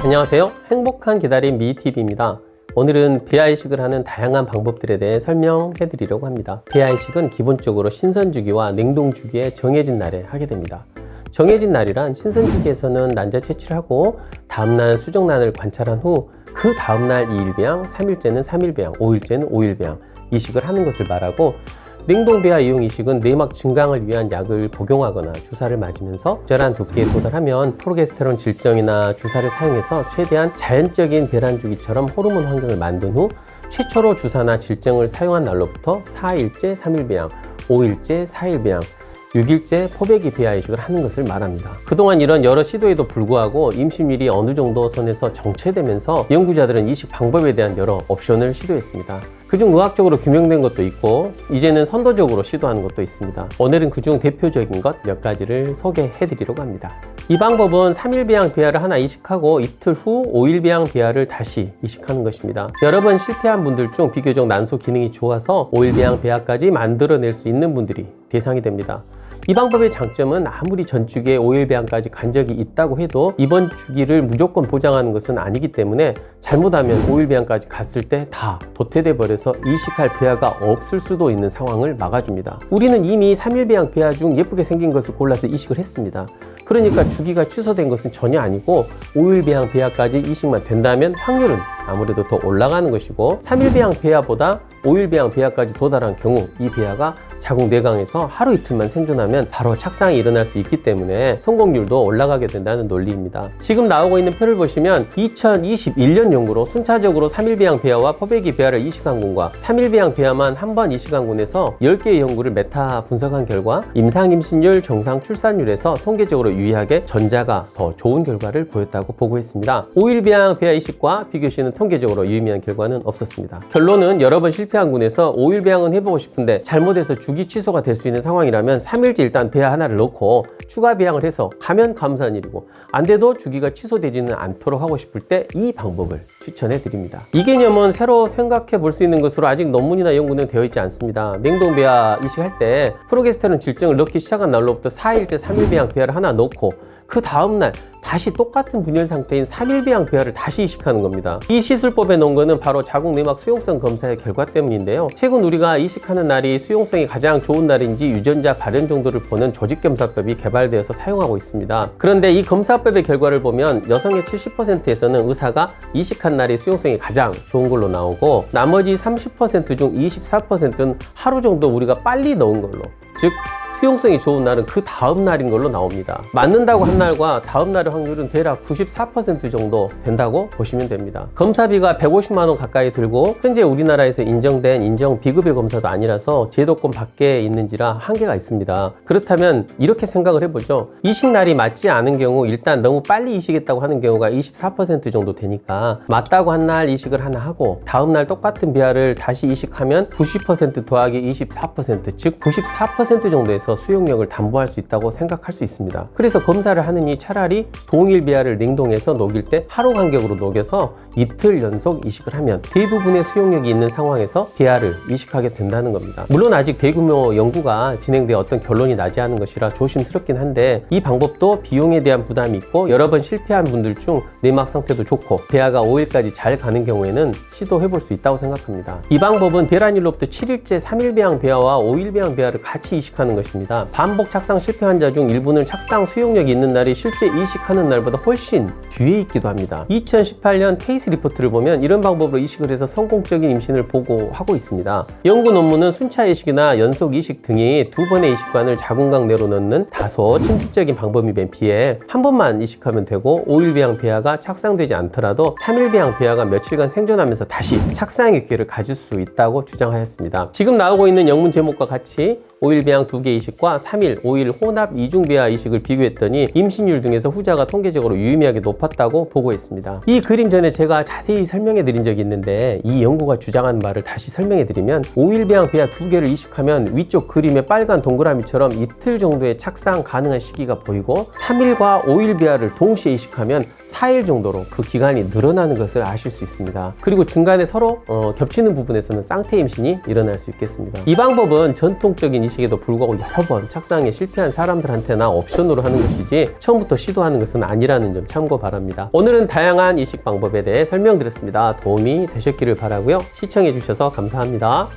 안녕하세요. 행복한 기다림 미TV입니다. 오늘은 배아이식을 하는 다양한 방법들에 대해 설명해 드리려고 합니다. 배아이식은 기본적으로 신선주기와 냉동주기에 정해진 날에 하게 됩니다. 정해진 날이란 신선주기에서는 난자 채취를 하고 다음날 수정란을 관찰한 후 그 다음날 2일 배양, 3일째는 3일 배양, 5일째는 5일 배양 이식을 하는 것을 말하고, 냉동 배아 이용 이식은 내막 증강을 위한 약을 복용하거나 주사를 맞으면서 적절한 두께에 도달하면 프로게스테론 질정이나 주사를 사용해서 최대한 자연적인 배란 주기처럼 호르몬 환경을 만든 후 최초로 주사나 질정을 사용한 날로부터 4일째 3일 배양, 5일째 4일 배양, 6일째 포배기 배아 이식을 하는 것을 말합니다. 그동안 이런 여러 시도에도 불구하고 임신율이 어느 정도 선에서 정체되면서 연구자들은 이식 방법에 대한 여러 옵션을 시도했습니다. 그중 의학적으로 규명된 것도 있고 이제는 선도적으로 시도하는 것도 있습니다. 오늘은 그중 대표적인 것 몇 가지를 소개해 드리려고 합니다. 이 방법은 3일 배양 배아를 하나 이식하고 이틀 후 5일 배양 배아를 다시 이식하는 것입니다. 여러 번 실패한 분들 중 비교적 난소 기능이 좋아서 5일 배양 배아까지 만들어낼 수 있는 분들이 대상이 됩니다. 이 방법의 장점은 아무리 전 주기에 5일 배양까지 간 적이 있다고 해도 이번 주기를 무조건 보장하는 것은 아니기 때문에 잘못하면 5일 배양까지 갔을 때 다 도태돼 버려서 이식할 배아가 없을 수도 있는 상황을 막아줍니다. 우리는 이미 3일 배양 배아 중 예쁘게 생긴 것을 골라서 이식을 했습니다. 그러니까 주기가 취소된 것은 전혀 아니고 5일 배양 배아까지 이식만 된다면 확률은 아무래도 더 올라가는 것이고, 3일 배양 배아보다 5일 배양 배아까지 도달한 경우 이 배아가 자궁 내강에서 하루 이틀만 생존하면 바로 착상이 일어날 수 있기 때문에 성공률도 올라가게 된다는 논리입니다. 지금 나오고 있는 표를 보시면 2021년 연구로 순차적으로 3일 배양 배아와 포배기 배아를 이식한 군과 3일 배양 배아만 한 번 이식한 군에서 10개의 연구를 메타 분석한 결과 임상 임신율, 정상 출산율에서 통계적으로 유의하게 전자가 더 좋은 결과를 보였다고 보고했습니다. 5일 배양 배아 이식과 비교 시는 통계적으로 유의미한 결과는 없었습니다. 결론은 여러 번 실패한 군에서 5일 배양은 해보고 싶은데 잘못해서 주기 취소가 될 수 있는 상황이라면 3일째 일단 배아 하나를 넣고 추가 배양을 해서 가면 감사한 일이고, 안 돼도 주기가 취소되지는 않도록 하고 싶을 때 이 방법을 추천해 드립니다. 이 개념은 새로 생각해 볼 수 있는 것으로 아직 논문이나 연구는 되어 있지 않습니다. 냉동 배아 이식할 때 프로게스테론 질정을 넣기 시작한 날로부터 4일째 3일 배양 배아를 하나 넣고 그 다음날 다시 똑같은 분열 상태인 3일 배양 배아를 다시 이식하는 겁니다. 이 시술법에 넣은 거는 바로 자궁 내막 수용성 검사의 결과 때문인데요. 최근 우리가 이식하는 날이 수용성이 가장 좋은 날인지 유전자 발현 정도를 보는 조직검사법이 개발되어서 사용하고 있습니다. 그런데 이 검사법의 결과를 보면 여성의 70%에서는 의사가 이식한 날이 수용성이 가장 좋은 걸로 나오고, 나머지 30% 중 24%는 하루 정도 우리가 빨리 넣은 걸로, 즉 수용성이 좋은 날은 그 다음 날인 걸로 나옵니다. 맞는다고 한 날과 다음 날의 확률은 대략 94% 정도 된다고 보시면 됩니다. 검사비가 150만 원 가까이 들고 현재 우리나라에서 인정된 인정 비급여 검사도 아니라서 제도권 밖에 있는지라 한계가 있습니다. 그렇다면 이렇게 생각을 해보죠. 이식 날이 맞지 않은 경우 일단 너무 빨리 이식했다고 하는 경우가 24% 정도 되니까 맞다고 한 날 이식을 하나 하고 다음 날 똑같은 배아를 다시 이식하면 90% 더하기 24%, 즉 94% 정도에서 수용력을 담보할 수 있다고 생각할 수 있습니다. 그래서 검사를 하느니 차라리 동일 배아를 냉동해서 녹일 때 하루 간격으로 녹여서 이틀 연속 이식을 하면 대부분의 수용력이 있는 상황에서 배아를 이식하게 된다는 겁니다. 물론 아직 대규모 연구가 진행되어 어떤 결론이 나지 않은 것이라 조심스럽긴 한데, 이 방법도 비용에 대한 부담이 있고 여러 번 실패한 분들 중 내막 상태도 좋고 배아가 5일까지 잘 가는 경우에는 시도해 볼 수 있다고 생각합니다. 이 방법은 배란일로부터 7일째 3일 배양 배아와 5일 배양 배아를 같이 이식하는 것입니다. 반복 착상 실패 환자 중 일부는 착상 수용력이 있는 날이 실제 이식하는 날보다 훨씬 뒤에 있기도 합니다. 2018년 케이스 리포트를 보면 이런 방법으로 이식을 해서 성공적인 임신을 보고하고 있습니다. 연구 논문은 순차 이식이나 연속 이식 등이 두 번의 이식관을 자궁각 내로 넣는 다소 침습적인 방법임에 비해 한 번만 이식하면 되고 5일 배양 배아가 착상되지 않더라도 3일 배양 배아가 며칠간 생존하면서 다시 착상의 기회를 가질 수 있다고 주장하였습니다. 지금 나오고 있는 영문 제목과 같이 5일 배양 2개 이식과 3일, 5일 혼합 이중 배아 이식을 비교했더니 임신율 등에서 후자가 통계적으로 유의미하게 높았다고 보고했습니다. 이 그림 전에 제가 자세히 설명해 드린 적이 있는데 이 연구가 주장하는 말을 다시 설명해 드리면 5일 배양 배아 2개를 이식하면 위쪽 그림의 빨간 동그라미처럼 이틀 정도의 착상 가능한 시기가 보이고 3일과 5일 배아를 동시에 이식하면 4일 정도로 그 기간이 늘어나는 것을 아실 수 있습니다. 그리고 중간에 서로 겹치는 부분에서는 쌍태 임신이 일어날 수 있겠습니다. 이 방법은 전통적인 이식 방식에도 불구하고 여러 번 착상에 실패한 사람들한테나 옵션으로 하는 것이지 처음부터 시도하는 것은 아니라는 점 참고 바랍니다. 오늘은 다양한 이식 방법에 대해 설명드렸습니다. 도움이 되셨기를 바라고요. 시청해 주셔서 감사합니다.